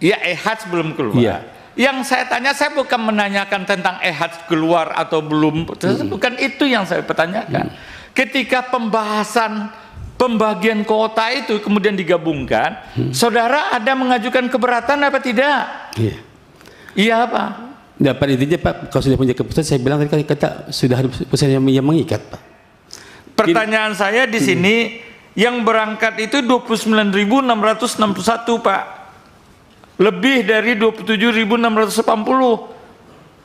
Ya, EHAT belum keluar. Iya. Yang saya tanya, saya bukan menanyakan tentang EHAT keluar atau belum. Bukan itu yang saya pertanyakan. Ketika pembagian kuota itu kemudian digabungkan, saudara ada mengajukan keberatan apa tidak? Iya. Iya apa? Dapat intinya Pak, kalau sudah punya keputusan, saya bilang tadi kata sudah ada keputusan yang mengikat Pak. Pertanyaan saya di sini, yang berangkat itu 29.661 Pak. Lebih dari 27.680.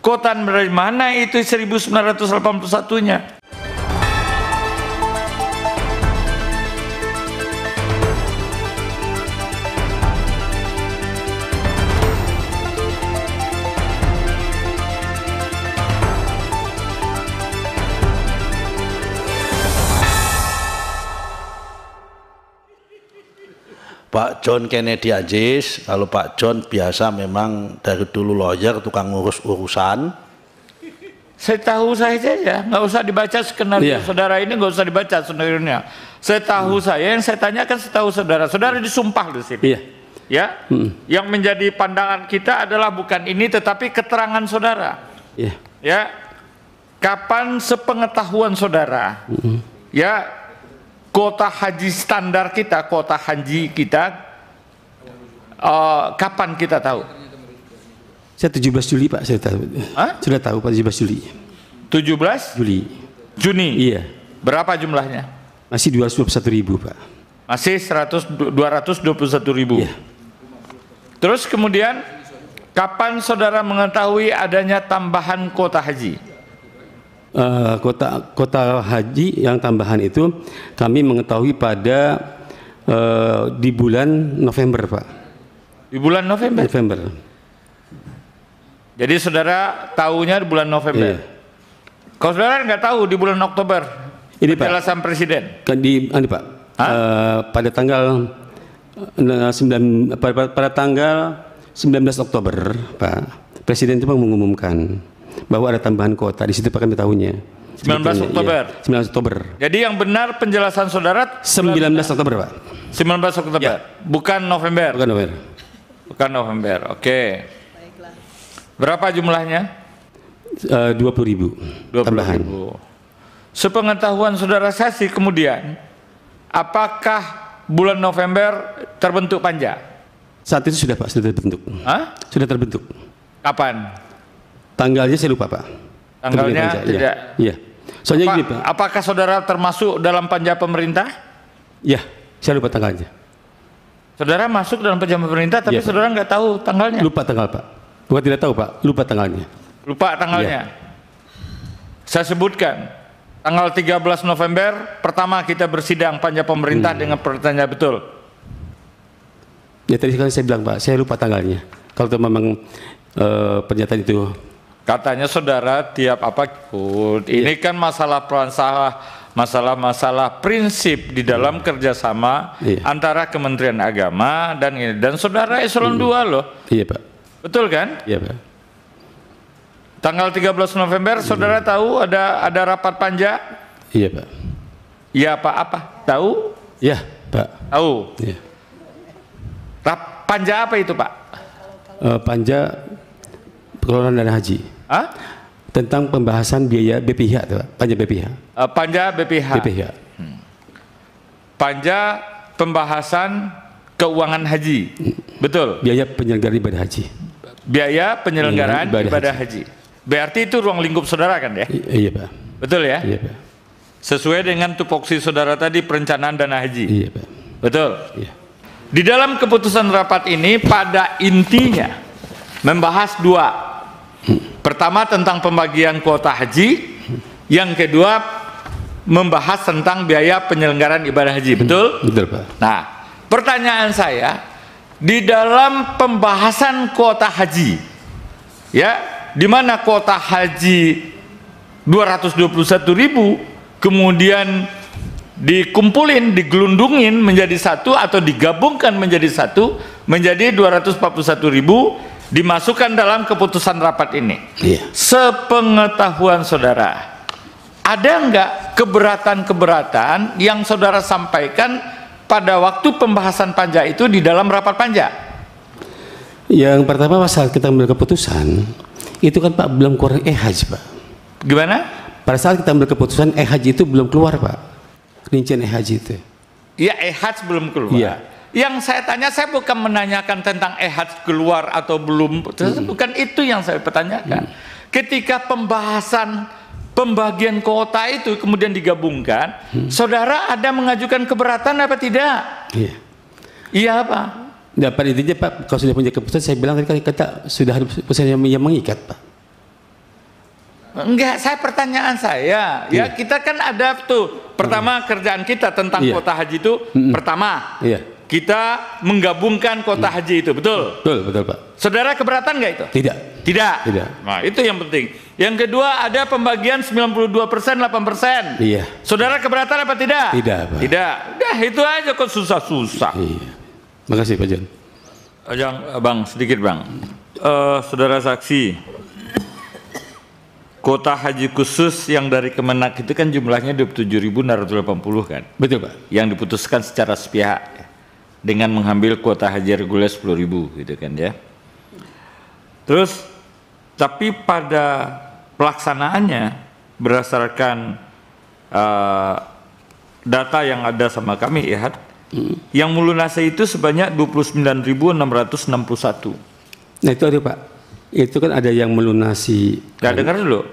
Kota dari mana itu 1.981-nya? Pak John Kennedy Ajis, kalau Pak John biasa memang dari dulu lawyer, tukang ngurus urusan. Saya tahu saja ya, nggak usah dibaca skenario saudara ini, nggak usah dibaca skenario-nya. Saya tahu saya, yang saya tanyakan setahu saudara. Saudara disumpah di sini. Iya. Ya, yang menjadi pandangan kita adalah bukan ini, tetapi keterangan saudara. Iya. Ya, kapan sepengetahuan saudara? Ya. Kuota haji standar kita, kuota haji kita, kapan kita tahu? Saya 17 Juli Pak, saya tahu. Hah? Sudah tahu Pak, 17 Juli. 17 Juli. Juni. Iya. Berapa jumlahnya? Masih 221.000 Pak. Masih 221.000. Iya. Terus kemudian kapan saudara mengetahui adanya tambahan kuota haji? Kota haji yang tambahan itu kami mengetahui pada di bulan November Pak. Di bulan November? November. Jadi saudara tahunya di bulan November. Iya. Kalau saudara nggak tahu di bulan Oktober? Ini Pak. Penjelasan presiden. Ini Pak. Pada tanggal pada tanggal 19 Oktober Pak, Presiden itu mengumumkan bahwa ada tambahan kuota. Di situ Pak kami tahunya. 19 Oktober. Iya, 19 Oktober. Jadi yang benar penjelasan saudara 19 Oktober Pak. 19 Oktober. Ya. Bukan November. Bukan November. Bukan November. Oke. Berapa jumlahnya? 20.000 tambahan. Sepengetahuan saudara Sasi kemudian, apakah bulan November terbentuk panja? Saat itu sudah Pak, sudah terbentuk. Hah? Sudah terbentuk. Kapan? Tanggalnya saya lupa Pak. Tanggalnya tidak. Iya. Soalnya gini Pak. Apakah saudara termasuk dalam panja pemerintah? Iya, saya lupa tanggalnya. Saudara masuk dalam panja pemerintah, tapi Ya, saudara nggak tahu tanggalnya. Lupa tanggal Pak. Bukan tidak tahu Pak, lupa tanggalnya. Lupa tanggalnya. Saya sebutkan tanggal 13 November pertama kita bersidang panja pemerintah dengan pertanyaan betul. Ya tadi kan saya bilang Pak, saya lupa tanggalnya. Kalau itu memang pernyataan itu. Katanya saudara tiap apa ikut. Ini kan masalah prinsip di dalam kerjasama antara Kementerian Agama dan ini, dan saudara eselon 2 loh. Iya Pak. Betul kan? Iya Pak. Tanggal 13 November saudara tahu ada rapat panja? Iya Pak. Iya Pak, apa? Tahu? Iya Pak. Tahu. Iya. Panja apa itu Pak? Panja pengelolaan dana haji. Hah? Tentang pembahasan biaya BPH, Pak. Panja BPH. Panja BPH. BPH. Panja pembahasan keuangan haji. Betul. Biaya penyelenggaraan ibadah haji. Biaya penyelenggaraan ibadah haji. Berarti itu ruang lingkup saudara kan ya? Iya Pak. Betul ya? Iya Pak. Sesuai dengan tupoksi saudara tadi perencanaan dana haji. Iya Pak. Betul. Iya. Di dalam keputusan rapat ini pada intinya membahas dua. Pertama tentang pembagian kuota haji, yang kedua membahas tentang biaya penyelenggaraan ibadah haji. Betul? Betul Pak. Nah, pertanyaan saya, di dalam pembahasan kuota haji, ya, di mana kuota haji 221.000 kemudian dikumpulin, digelundungin menjadi satu atau digabungkan menjadi satu menjadi 241.000 dimasukkan dalam keputusan rapat ini. Iya. Sepengetahuan saudara, ada enggak keberatan-keberatan yang saudara sampaikan pada waktu pembahasan panja itu di dalam rapat panja? Yang pertama saat kita ambil keputusan, itu kan Pak belum keluar EHAJ Pak. Gimana? Pada saat kita ambil keputusan EHAJ itu belum keluar Pak. Rincian EHAJ itu. Ya EHAJ belum keluar. Iya. Yang saya tanya, saya bukan menanyakan tentang EHAJ keluar atau belum. Bukan itu yang saya pertanyakan. Ketika pembahasan pembagian kuota itu kemudian digabungkan, saudara ada mengajukan keberatan apa tidak? Iya. Iya apa? Dapat intinya Pak, kalau sudah punya keputusan, saya bilang tadi kata sudah ada keputusan yang mengikat Pak. Enggak, pertanyaan saya, ya kita kan ada tuh, pertama kerjaan kita tentang kuota haji itu, pertama, kita menggabungkan kuota haji itu, betul? Betul Pak. Saudara keberatan nggak itu? Tidak. Tidak. Nah itu yang penting. Yang kedua ada pembagian 92%, 8%. Iya. Saudara keberatan apa tidak? Tidak Pak. Tidak. Udah itu aja kok susah-susah. Iya. Makasih Pak John. Bang, sedikit Bang. Saudara saksi, kuota haji khusus yang dari Kemenak itu kan jumlahnya 27.680 kan? Betul Pak. Yang diputuskan secara sepihak dengan mengambil kuota haji reguler 10.000 gitu kan ya. Terus tapi pada pelaksanaannya berdasarkan data yang ada sama kami ya, yang melunasi itu sebanyak 29.661. Nah itu ada Pak. Itu kan ada yang melunasi. Nah, dengar dulu.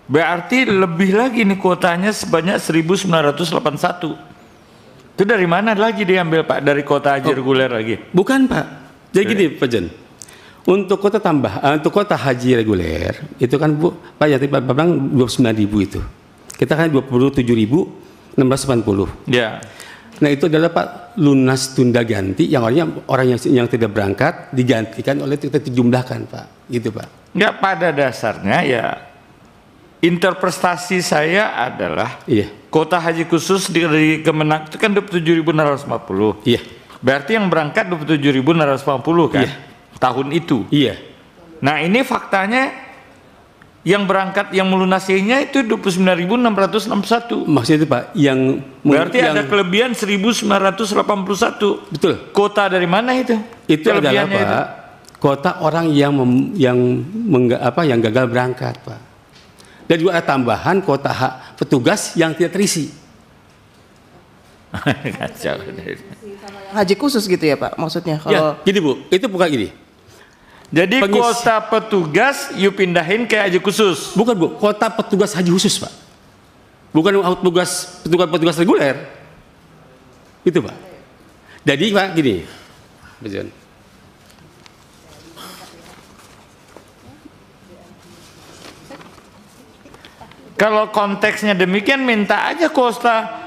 Berarti lebih lagi nih kuotanya sebanyak 1.981. Itu dari mana lagi diambil Pak? Dari kuota haji reguler lagi? Bukan Pak. Jadi gini Pak John. Untuk kuota untuk kuota haji reguler itu kan Bu, Pak ya Pak bilang 29.000 itu. Kita kan 27.680. Ya. Nah itu adalah Pak lunas tunda ganti yang orang yang tidak berangkat digantikan oleh kita dijumlahkan Pak. Gitu Pak. Enggak, pada dasarnya ya interpretasi saya adalah kuota haji khusus di Kemenak itu kan 27.650. Iya. Berarti yang berangkat 27.650 kan? Iya. Tahun itu. Iya. Nah ini faktanya yang berangkat yang melunasinya itu 29.661. Maksudnya itu Pak yang berarti ada kelebihan 1.981. Betul. Kuota dari mana itu? Itu adalah Pak itu? Kuota orang yang gagal berangkat Pak. Dan juga ada tambahan kuota petugas yang tidak terisi. Kacau. Haji khusus gitu ya Pak maksudnya kalau ya, gini Bu, itu bukan gini. Jadi kuota petugas you pindahin ke haji khusus. Bukan Bu, kuota petugas haji khusus Pak. Bukan petugas reguler. Itu Pak. Jadi Pak gini. Betul. Kalau konteksnya demikian minta aja kuota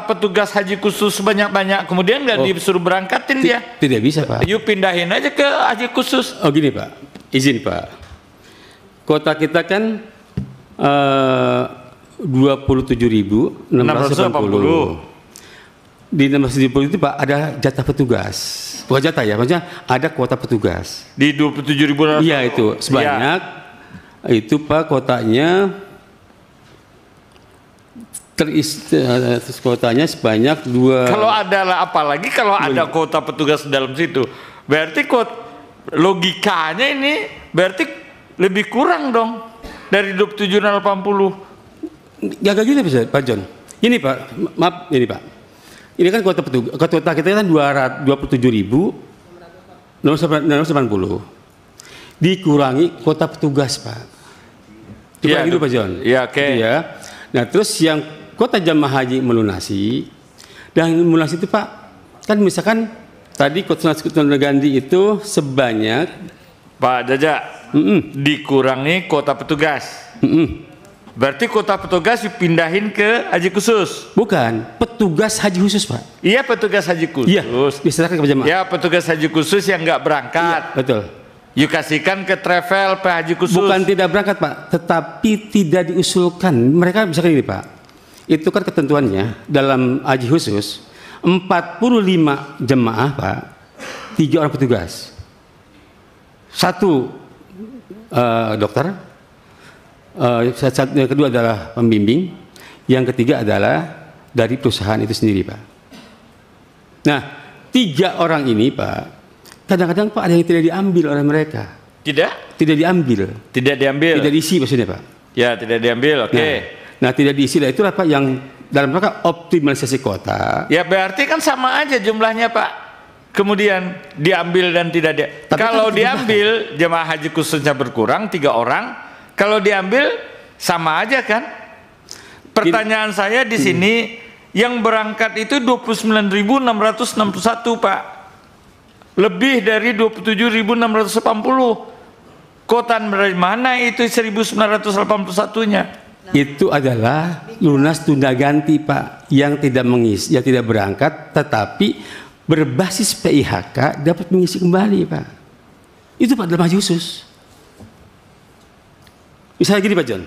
petugas haji khusus banyak-banyak, kemudian nggak disuruh berangkatin dia. Tidak bisa Pak. You pindahin aja ke haji khusus. Oh gini Pak, izin Pak. Kuota kita kan 27.680. Di 670 itu Pak ada jatah petugas. Bukan jatah ya, maksudnya ada kuota petugas. Di 27.000. Iya itu sebanyak itu Pak kuotanya. Kuotanya sebanyak 2. Kalau ada apalagi kalau ada kuota petugas dalam situ, berarti logikanya ini berarti lebih kurang dong dari 27.680. Gak gitu bisa Pak John. Ini Pak, maaf ini Pak. Ini kan kuota petugas, kuota kita kan 27.680 dikurangi kuota petugas Pak. Coba gitu Pak John. Iya oke. Ya. Nah terus yang kuota jamaah haji melunasi dan melunasi itu Pak kan misalkan tadi kuota ganti itu sebanyak Pak Jaja dikurangi kuota petugas. Berarti kuota petugas dipindahin ke haji khusus. Bukan, petugas haji khusus Pak. Iya petugas haji khusus. Iya, diserahkan ke jamaah. Ya petugas haji khusus yang nggak berangkat. Iya, betul. You kasihkan ke travel haji khusus. Bukan tidak berangkat Pak, tetapi tidak diusulkan. Mereka misalkan ini Pak, itu kan ketentuannya dalam haji khusus 45 jemaah Pak, 3 orang petugas, 1 dokter, yang kedua adalah pembimbing, yang ketiga adalah dari perusahaan itu sendiri Pak. Nah 3 orang ini Pak kadang-kadang Pak ada yang tidak diambil oleh mereka. Tidak diambil. Tidak diambil. Tidak diisi maksudnya Pak. Ya, tidak diambil. Oke. Nah, tidak diisi, itulah Pak yang dalam rangka optimalisasi kota. Ya berarti kan sama aja jumlahnya Pak. Kemudian diambil dan tidak kalau kan diambil jemaah haji khususnya berkurang 3 orang. Kalau diambil sama aja kan? Pertanyaan saya di sini yang berangkat itu 29.661 Pak. Lebih dari 27.680. Kota dari mana itu 1.981-nya? Itu adalah lunas tunda ganti Pak, yang tidak mengisi, yang tidak berangkat tetapi berbasis PIHK dapat mengisi kembali Pak. Itu Pak dalam haji khusus. Misalnya gini Pak John,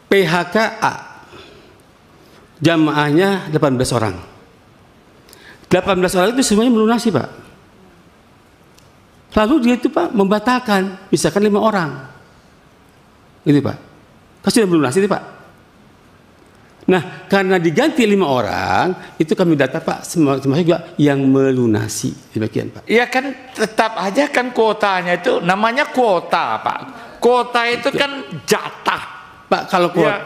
PHK A jamaahnya 18 orang. 18 orang itu semuanya melunasi Pak. Lalu dia itu Pak membatalkan, misalkan 5 orang. Itu Pak, kasih melunasi itu Pak. Nah, karena diganti 5 orang, itu kami data Pak, termasuk juga yang melunasi demikian Pak. Ya kan tetap aja kan kuotanya itu namanya kuota Pak. Kuota itu kan jatah Pak. Kalau kuota, ya,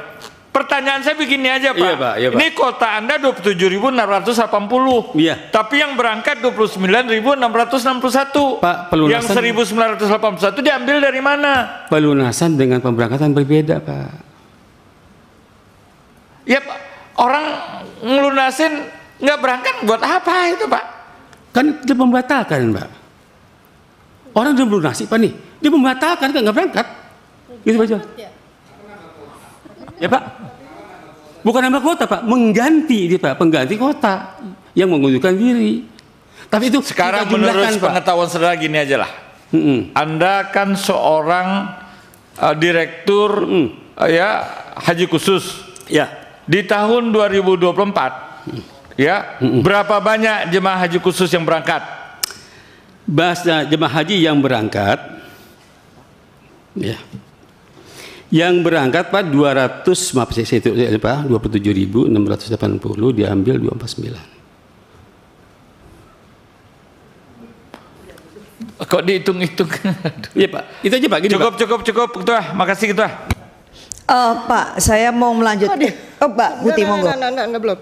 pertanyaan saya begini aja Pak. Iya, Pak, iya, Pak. Ini kuota Anda 27.680. Iya. Tapi yang berangkat 29.661. Pak, pelunasan. Yang 1.981 diambil dari mana? Pelunasan dengan pemberangkatan berbeda Pak. Ya Pak, orang ngelunasin nggak berangkat buat apa itu Pak? Kan dia membatalkan Pak. Orang dia melunasi Pak nih, dia membatalkan kan nggak berangkat. Gitu Pak John. Ya Pak, bukan nambah kuota Pak, mengganti dia Pak, pengganti kota yang mengundurkan diri. Tapi itu sekarang menurut pengetahuan saudara gini aja lah. Anda kan seorang direktur ya haji khusus. Ya. Di tahun 2024 ya berapa banyak jemaah haji khusus yang berangkat? Bahasa jemaah haji yang berangkat, ya. Yang berangkat Pak 27.680 diambil 249. Kok dihitung-hitung? Iya Pak, itu aja Pak. Gini, cukup Ketua, makasih Ketua. Pak, saya mau melanjutkan. Oh, Pak Putih, monggo. Belum.